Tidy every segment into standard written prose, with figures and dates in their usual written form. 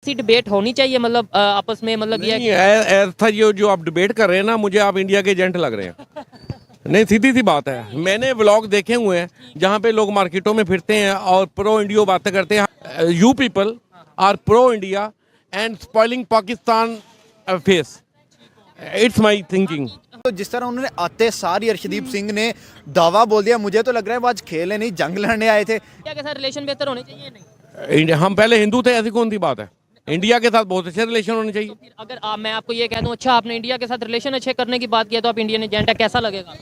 ऐसी डिबेट होनी चाहिए, मतलब आपस में, मतलब ये नहीं, ऐसा ये जो आप डिबेट कर रहे हैं ना, मुझे आप इंडिया के एजेंट लग रहे हैं। नहीं, सीधी सी बात है, मैंने व्लॉग देखे हुए हैं जहाँ पे लोग मार्केटों में फिरते हैं और प्रो इंडिया बातें करते हैं। You people are pro India and spoiling Pakistan face. It's my thinking. तो जिस तरह उन्होंने आते सार ही अर्शदीप सिंह ने दावा बोल दिया, मुझे तो लग रहा है वो आज खेलने नहीं जंग लड़ने आए थे। इंडिया के साथ रिलेशन बेहतर होने चाहिए नहीं? हम पहले हिंदू थे, ऐसी कौन सी बात है? इंडिया के साथ बहुत अच्छे रिलेशन होने चाहिए। फिर अगर मैं आपको ये कह दूं, अच्छा आपने इंडिया के साथ रिलेशन अच्छे करने की बात किया तो आप इंडियन एजेंट है, कैसा लगेगा?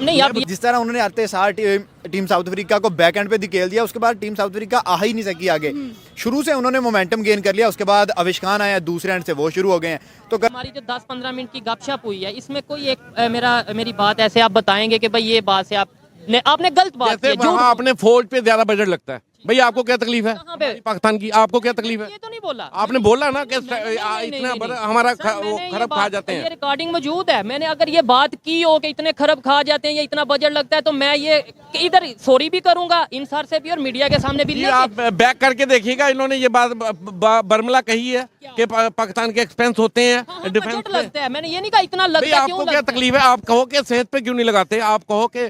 नहीं, आप जिस तरह उन्होंने आते सार टीम साउथ अफ्रीका को बैक एंड पे धकेल दिया, उसके बाद टीम साउथ अफ्रीका आ ही नहीं सकी आगे। शुरू से उन्होंने मोमेंटम गेन कर लिया, उसके बाद अविश खान आया, दूसरे एंड से वो शुरू हो गए हैं। तो हमारी जो 10-15 मिनट की गपशप हुई है, इसमें कोई एक मेरी बात ऐसे आप बताएंगे कि भाई ये बात से आपने गलत बात की है, झूठ अपने फौज पे ज्यादा बजट लगता है। भैया आपको क्या तकलीफ है कहाँ पे? पाकिस्तान की? आपको क्या तकलीफ है? ये तो नहीं बोला आपने बोला ना कि नहीं, इतना नहीं। हमारा सर, मैंने ये खराब खा बात- जाते ये हैं। रिकॉर्डिंग मौजूद है, मैंने अगर ये बात की हो कि इतने खरब खा जाते हैं या इतना बजट लगता है, तो मैं ये इधर सॉरी भी करूंगा इन सर से भी और मीडिया के सामने भी। ये आप बैक करके देखिएगा, इन्होंने ये बात बर्मला कही है कि पाकिस्तान के एक्सपेंस होते हैं डिफेंस बजट पे। लगता है, मैंने ये नहीं कहा इतना लगता है। आपको क्या तकलीफ है? आप कहो कि सेहत पे क्यों नहीं लगाते? आप कहो कि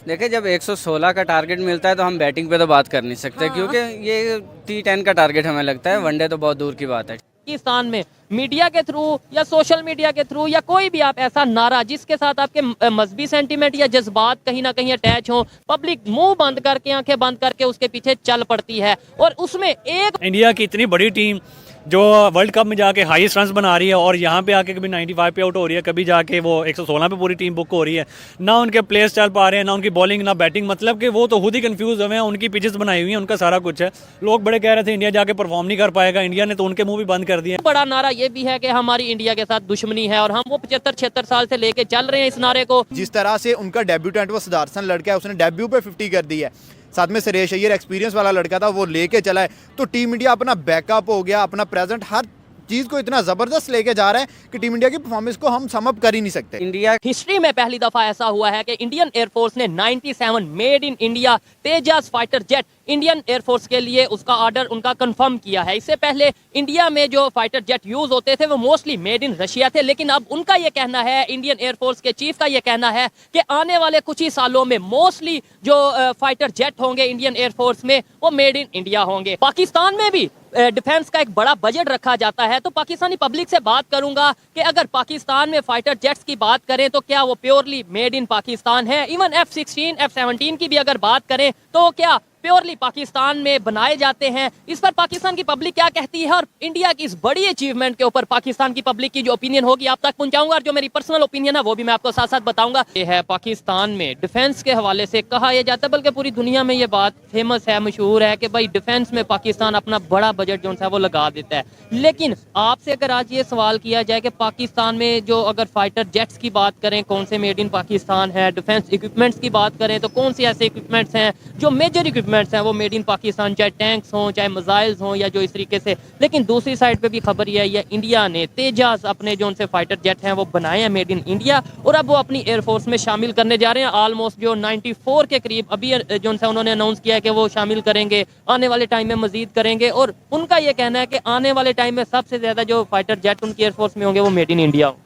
देखिए, जब 116 का टारगेट मिलता है तो हम बैटिंग पे तो बात कर नहीं सकते, क्योंकि ये T10 का टारगेट हमें लगता है, वनडे तो बहुत दूर की बात है। पाकिस्तान में मीडिया के थ्रू या सोशल मीडिया के थ्रू या कोई भी आप ऐसा नारा जिसके साथ आपके मजहबी सेंटीमेंट या जज्बात कहीं ना कहीं अटैच हो, पब्लिक मुंह बंद करके, आंखें बंद करके उसके पीछे चल पड़ती है। और उसमें एक इंडिया की इतनी बड़ी टीम जो वर्ल्ड कप में जाके हाईएस्ट रन्स बना रही है और यहाँ पे आके कभी 95 पे आउट हो रही है, कभी जाके वो 116 पे पूरी टीम बुक हो रही है, ना उनके प्लेयर्स चल पा रहे हैं, ना उनकी बॉलिंग ना बैटिंग, मतलब कि वो तो खुद ही कंफ्यूज हुए हैं। उनकी पिचेस बनाई हुई हैं, उनका सारा कुछ है। लोग बड़े कह रहे थे इंडिया जाके परफॉर्म नहीं कर पाएगा, इंडिया ने तो उनके मुंह भी बंद कर दिए। बड़ा नारा ये भी है कि हमारी इंडिया के साथ दुश्मनी है और हम वो 75-76 साल से लेके चल रहे हैं इस नारे को। जिस तरह से उनका डेब्यूटेंट वो सिद्धार्थ लड़का है, उसने डेब्यू पे 50 कर दी है, साथ में सुरेश अय्यर एक्सपीरियंस वाला लड़का था, वो लेके चला है। तो टीम इंडिया अपना बैकअप हो गया, अपना प्रेजेंट, हर चीज को इतना जबरदस्त लेके जा रहा है कि टीम इंडिया की परफॉर्मेंस को हम सम अप कर ही नहीं सकते। इंडिया हिस्ट्री में पहली दफा ऐसा हुआ है कि इंडियन एयरफोर्स ने 97 made in India Tejas fighter jet Indian air force के लिए उसका ऑर्डर उनका कंफर्म किया है। इससे पहले इंडिया में जो फाइटर जेट यूज होते थे वो मोस्टली मेड इन रशिया थे, लेकिन अब उनका ये कहना है, इंडियन एयरफोर्स के चीफ का ये कहना है कि आने वाले कुछ ही सालों में मोस्टली जो फाइटर जेट होंगे इंडियन एयरफोर्स में वो मेड इन इंडिया होंगे। पाकिस्तान में भी डिफेंस का एक बड़ा बजट रखा जाता है, तो पाकिस्तानी पब्लिक से बात करूंगा कि अगर पाकिस्तान में फाइटर जेट्स की बात करें तो क्या वो प्योरली मेड इन पाकिस्तान है? इवन F-16, F-17 की भी अगर बात करें तो क्या प्योरली पाकिस्तान में बनाए जाते हैं? इस पर पाकिस्तान की पब्लिक क्या कहती है और इंडिया की इस बड़ी अचीवमेंट के ऊपर पाकिस्तान की पब्लिक की जो ओपिनियन होगी आप तक पहुंचाऊंगा, और जो मेरी पर्सनल ओपिनियन है वो भी मैं आपको साथ साथ बताऊंगा। ये है पाकिस्तान में डिफेंस के हवाले से कहा यह जाता है, बल्कि पूरी दुनिया में ये बात फेमस है, मशहूर है कि भाई डिफेंस में पाकिस्तान अपना बड़ा बजट जो है वो लगा देता है। लेकिन आपसे अगर आज ये सवाल किया जाए कि पाकिस्तान में जो अगर फाइटर जेट्स की बात करें कौन से मेड इन पाकिस्तान है, डिफेंस इक्विपमेंट्स की बात करें तो कौन से ऐसे इक्विपमेंट्स हैं जो मेजर इक्विपमेंट्स हैं वो मेड इन पाकिस्तान, चाहे टैंक्स हों, चाहे मिसाइल्स हों या जो इस तरीके से। लेकिन दूसरी साइड पे भी खबर यह है या इंडिया ने तेजस अपने जो उनसे फाइटर जेट हैं वो बनाए हैं मेड इन इंडिया, और अब वो अपनी एयरफोर्स में शामिल करने जा रहे हैं। ऑलमोस्ट जो 94 के करीब अभी जो उनसे उन्होंने अनाउंस किया है कि वो शामिल करेंगे, आने वाले टाइम में मजीद करेंगे। और उनका ये कहना है कि आने वाले टाइम में सबसे ज्यादा जो फाइटर जेट उनकी एयरफोर्स में होंगे वो मेड इन इंडिया हो।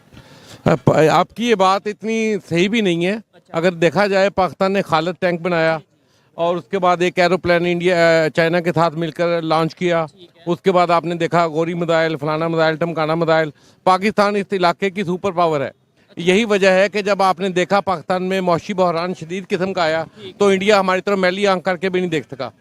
आपकी ये बात इतनी सही भी नहीं है। अगर देखा जाए, पाकिस्तान ने खालिद टैंक बनाया और उसके बाद एक एरोप्लेन इंडिया चाइना के साथ मिलकर लॉन्च किया। उसके बाद आपने देखा गोरी मिसाइल, फलाना मिसाइल, टमकाना मिसाइल। पाकिस्तान इस इलाके की सुपर पावर है। यही वजह है कि जब आपने देखा पाकिस्तान में मौशी बहरान शदीद किस्म का आया तो इंडिया हमारी तरफ मैली आंख करके भी नहीं देख सका।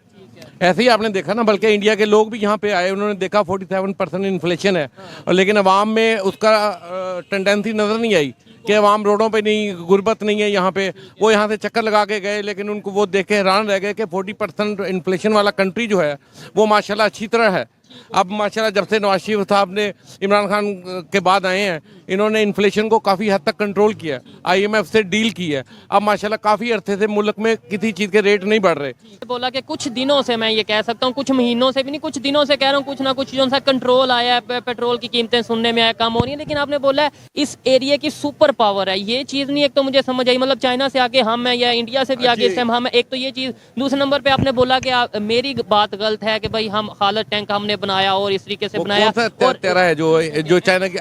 ऐसे ही आपने देखा ना, बल्कि इंडिया के लोग भी यहाँ पे आए, उन्होंने देखा 47% इन्फ्लेशन है, और लेकिन अवाम में उसका टेंडेंसी नज़र नहीं आई कि अवाम रोडों पे नहीं, गुर्बत नहीं है यहाँ पे। वो यहाँ से चक्कर लगा के गए, लेकिन उनको वो देख के हैरान रह गए कि 40% इन्फ्लेशन वाला कंट्री जो है वो माशाल्लाह अच्छी तरह है। अब माशाल्लाह जब से नवाज शरीफ साहब ने इमरान खान के बाद आए हैं, इन्होंने इन्फ्लेशन को काफ़ी हद तक कंट्रोल किया है, IMF से डील की है। अब माशाल्लाह काफ़ी अरसे से मुल्क में किसी चीज़ के रेट नहीं बढ़ रहे। बोला कि कुछ दिनों से, मैं ये कह सकता हूँ कुछ महीनों से भी नहीं, कुछ दिनों से कह रहा हूँ, कुछ ना कुछ जो सा कंट्रोल आया है, पेट्रोल की कीमतें सुनने में आया कम हो रही है। लेकिन आपने बोला है इस एरिया की सुपर पावर है, ये चीज़ नहीं एक तो मुझे समझ आई, मतलब चाइना से आगे हम हैं या इंडिया से भी आगे इस टाइम हम हैं, एक तो ये चीज़। दूसरे नंबर पर आपने बोला कि मेरी बात गलत है कि भाई हम खालिद टैंक हमने बनाया और इस तरीके से वो बनाया। कौन सा और तेरा है जो चाइना की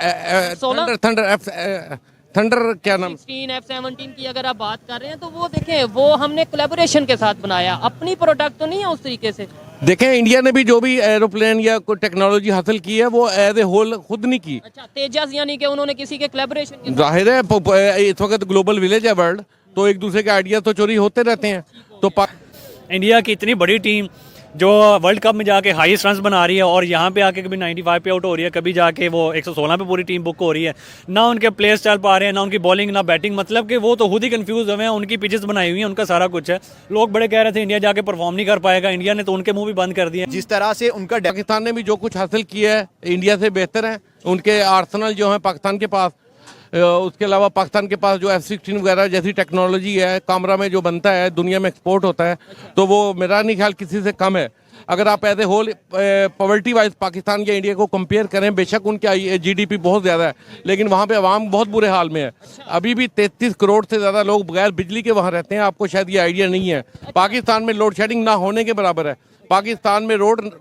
16? थंडर क्या नाम? 16 F-17 की अगर आप बात कर रहे हैं तो वो देखें, वो हमने कोलैबोरेशन के साथ बनाया, अपनी प्रोडक्ट तो नहीं है उस तरीके से। देखें, इंडिया ने भी जो भी एरोप्लेन या कोई टेक्नोलॉजी हासिल की है वो एज ए होल खुद नहीं की। अच्छा, तेजस यानी कि उन्होंने किसी के कोलैबोरेशन के साथ। जाहिर है इस वक्त ग्लोबल विलेज है वर्ल्ड, तो एक दूसरे के आइडिया तो चोरी होते रहते हैं। तो इंडिया की इतनी बड़ी टीम जो वर्ल्ड कप में जाके हाईएस्ट रन्स बना रही है और यहाँ पे आके कभी 95 पे आउट हो रही है, कभी जाके वो 116 पे पूरी टीम बुक हो रही है। ना उनके प्लेयर्स चल पा रहे हैं, ना उनकी बॉलिंग, ना बैटिंग, मतलब कि वो तो खुद ही कंफ्यूज हुए हैं। उनकी पिचेस बनाई हुई हैं, उनका सारा कुछ है। लोग बड़े कह रहे थे इंडिया जाके परफॉर्म नहीं कर पाएगा, इंडिया ने तो उनके मुंह भी बंद कर दिए। जिस तरह से उनका पाकिस्तान ने भी जो कुछ हासिल किया है इंडिया से बेहतर है। उनके आर्सेनल जो है पाकिस्तान के पास, उसके अलावा पाकिस्तान के पास जो F-16 वगैरह जैसी टेक्नोलॉजी है, कामरा में जो बनता है, दुनिया में एक्सपोर्ट होता है, तो वो मेरा नहीं ख्याल किसी से कम है। अगर आप as a whole poverty wise Pakistan या इंडिया को कंपेयर करें, बेशक उनकी GDP बहुत ज़्यादा है, लेकिन वहाँ पे आवाम बहुत बुरे हाल में है। अभी भी 33 करोड़ से ज़्यादा लोग बगैर बिजली के वहाँ रहते हैं। आपको शायद ये आइडिया नहीं है। पाकिस्तान में लोड शेडिंग ना होने के बराबर है। पाकिस्तान में रोड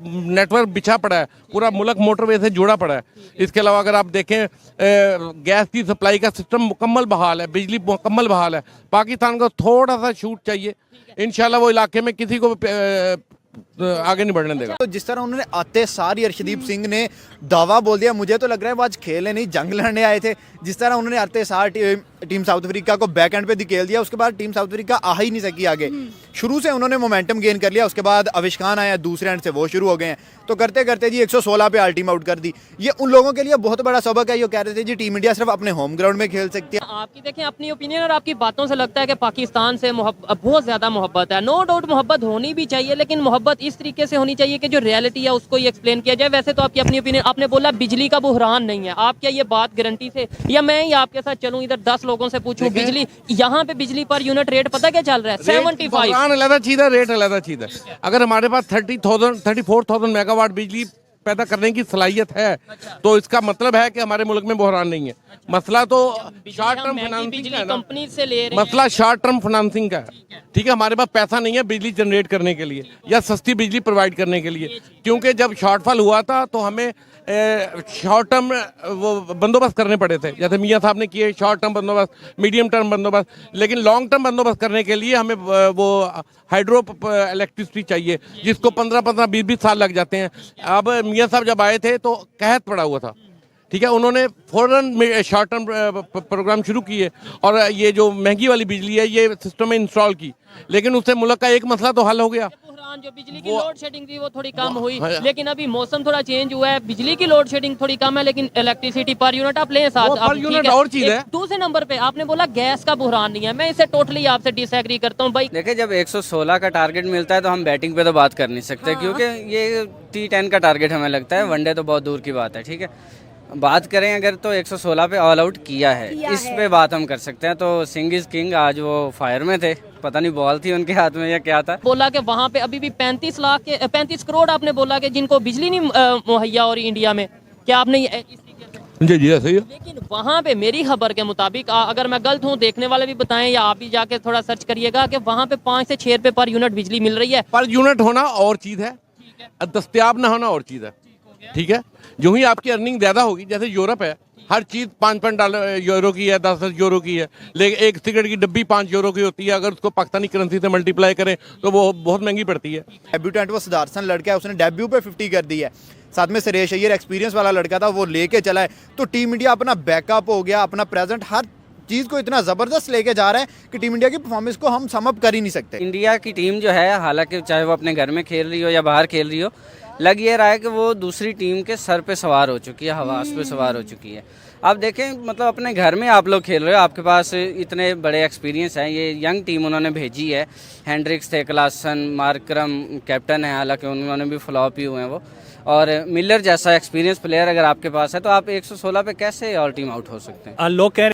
नेटवर्क बिछा पड़ा है, पूरा मुल्क मोटरवे से जुड़ा पड़ा है। इसके अलावा अगर आप देखें, गैस की सप्लाई का सिस्टम मुकम्मल बहाल है, बिजली मुकम्मल बहाल है। पाकिस्तान को थोड़ा सा छूट चाहिए, इंशाल्लाह वो इलाके में किसी को आगे नहीं बढ़ने देगा। तो जिस तरह उन्होंने आते सार ही अर्शदीप सिंह ने दावा बोल दिया, मुझे तो लग रहा है वो आज खेलने नहीं जंग लड़ने आए थे। जिस तरह उन्होंने आते सार टीम साउथ अफ्रीका को बैक एंड पे धकेल दिया, उसके बाद टीम साउथ अफ्रीका आ ही नहीं सकी आगे। शुरू से उन्होंने मोमेंटम गेन कर लिया, उसके बाद अविश खान आया, दूसरे एंड से वो शुरू हो गए हैं। तो करते करते जी 116 पे टीम आउट कर दी। ये उन लोगों के लिए बहुत बड़ा सबक है। ये कह रहे थे जी टीम इंडिया सिर्फ अपने होम ग्राउंड में खेल सकती है। आपकी देखें अपनी ओपिनियन, और आपकी बातों से लगता है कि पाकिस्तान से बहुत ज़्यादा मोहब्बत है। नो डाउट मोहब्बत होनी भी चाहिए, लेकिन मोहब्बत इस तरीके से होनी चाहिए कि जो रियलिटी है उसको ही एक्सप्लेन किया जाए। वैसे तो आपकी अपनी ओपिनियन, आपने बोला बिजली का बुहरान नहीं है, आप क्या ये बात गारंटी से, या मैं ही आपके साथ चलूं इधर 10 लोगों से पूछूं बिजली, यहाँ पे बिजली पर यूनिट रेट पता क्या चल रहा है? 75। अलग चीज़ है, रेट अलग चीज़ है। अगर हमारे पास 34,000 मेगावाट बिजली पैदा करने की सलाहियत है, तो इसका मतलब है कि हमारे मुल्क में बहरान नहीं है। मसला तो शॉर्ट टर्म फाइनेंसिंग का है ना। कंपनी से ले रहे हैं। मसला शॉर्ट टर्म फाइनेंसिंग का है, ठीक है। हमारे पास पैसा नहीं है बिजली जनरेट करने के लिए या सस्ती बिजली प्रोवाइड करने के लिए, क्योंकि जब शॉर्टफॉल हुआ था तो हमें शॉर्ट टर्म वो बंदोबस्त करने पड़े थे, जैसे मियाँ साहब ने किए शॉर्ट टर्म बंदोबस्त, मीडियम टर्म बंदोबस्त। लेकिन लॉन्ग टर्म बंदोबस्त करने के लिए हमें वो हाइड्रो इलेक्ट्रिसिटी चाहिए, जिसको 15-15, 20-20 साल लग जाते हैं। अब मियाँ साहब जब आए थे तो कहत पड़ा हुआ था, ठीक है। उन्होंने फौरन शॉर्ट टर्म प्रोग्राम शुरू किए और ये जो महंगी वाली बिजली है ये सिस्टम में इंस्टॉल की, लेकिन उससे मुल्क का एक मसला तो हल हो गया। जो बिजली की लोड शेडिंग थी वो थोड़ी कम हुई, लेकिन अभी मौसम थोड़ा चेंज हुआ है, बिजली की लोड शेडिंग थोड़ी कम है, लेकिन इलेक्ट्रिसिटी पर यूनिट आप लें साथ। पर यूनिट और चीज है। दूसरे नंबर पे आपने बोला गैस का बुहरान नहीं है, मैं इसे टोटली आपसे डिसएग्री करता हूँ भाई। देखिए, जब 116 का टारगेट मिलता है तो हम बैटिंग पे तो बात कर नहीं सकते, क्योंकि ये T10 का टारगेट हमें लगता है, वनडे तो बहुत दूर की बात है, ठीक है। बात करें अगर तो 116 पे ऑल आउट किया है, इस पे बात हम कर सकते हैं। तो सिंह इज किंग, आज वो फायर में थे, पता नहीं बॉल थी उनके हाथ में या क्या था। बोला कि वहाँ पे अभी भी 35 करोड़ आपने बोला कि जिनको बिजली नहीं मुहैया हो रही इंडिया में, क्या आपने इस तरीके से? जी जी सही है। लेकिन वहाँ पे मेरी खबर के मुताबिक, अगर मैं गलत हूँ देखने वाले भी बताएं या आप भी जाके थोड़ा सर्च करिएगा, कि वहाँ पे 5 से 6 रुपए पर यूनिट बिजली मिल रही है। पर यूनिट होना और चीज़ है, दस्तयाब ना होना और चीज़ है, ठीक है। जो ही आपकी अर्निंग ज़्यादा होगी, जैसे यूरोप है, हर चीज़ $5 की है, 10 यूरो की है, लेकिन एक सिगरेट की डब्बी 5 यूरो की होती है। अगर उसको पाकिस्तानी करेंसी से मल्टीप्लाई करें तो वो बहुत महंगी पड़ती है। डेब्यूटेंट वो सदारसन लड़का है, उसने डेब्यू पे 50 कर दी है। साथ में सुरेश अय्यर एक्सपीरियंस वाला लड़का था, वो लेके चला है। तो टीम इंडिया अपना बैकअप हो गया, अपना प्रेजेंट, हर चीज़ को इतना ज़बरदस्त लेके जा रहा है कि टीम इंडिया की परफॉर्मेंस को हम सम अप कर ही नहीं सकते। इंडिया की टीम जो है, हालांकि चाहे वो अपने घर में खेल रही हो या बाहर खेल रही हो, लग ये रहा है कि वो दूसरी टीम के सर पे सवार हो चुकी है, हवास पे सवार हो चुकी है। आप देखें, मतलब अपने घर में आप लोग खेल रहे हो, आपके पास इतने बड़े एक्सपीरियंस हैं। ये यंग टीम उन्होंने भेजी है, हेंड्रिक्स थे, क्लासन, मार्करम कैप्टन है, हालांकि उन्होंने भी फ्लॉप ही हुए हैं वो, और मिलर जैसा एक्सपीरियंस प्लेयर अगर आपके पास है, तो आप 116 पे कैसे ऑल टीम आउट हो सकते हैं? लोग कह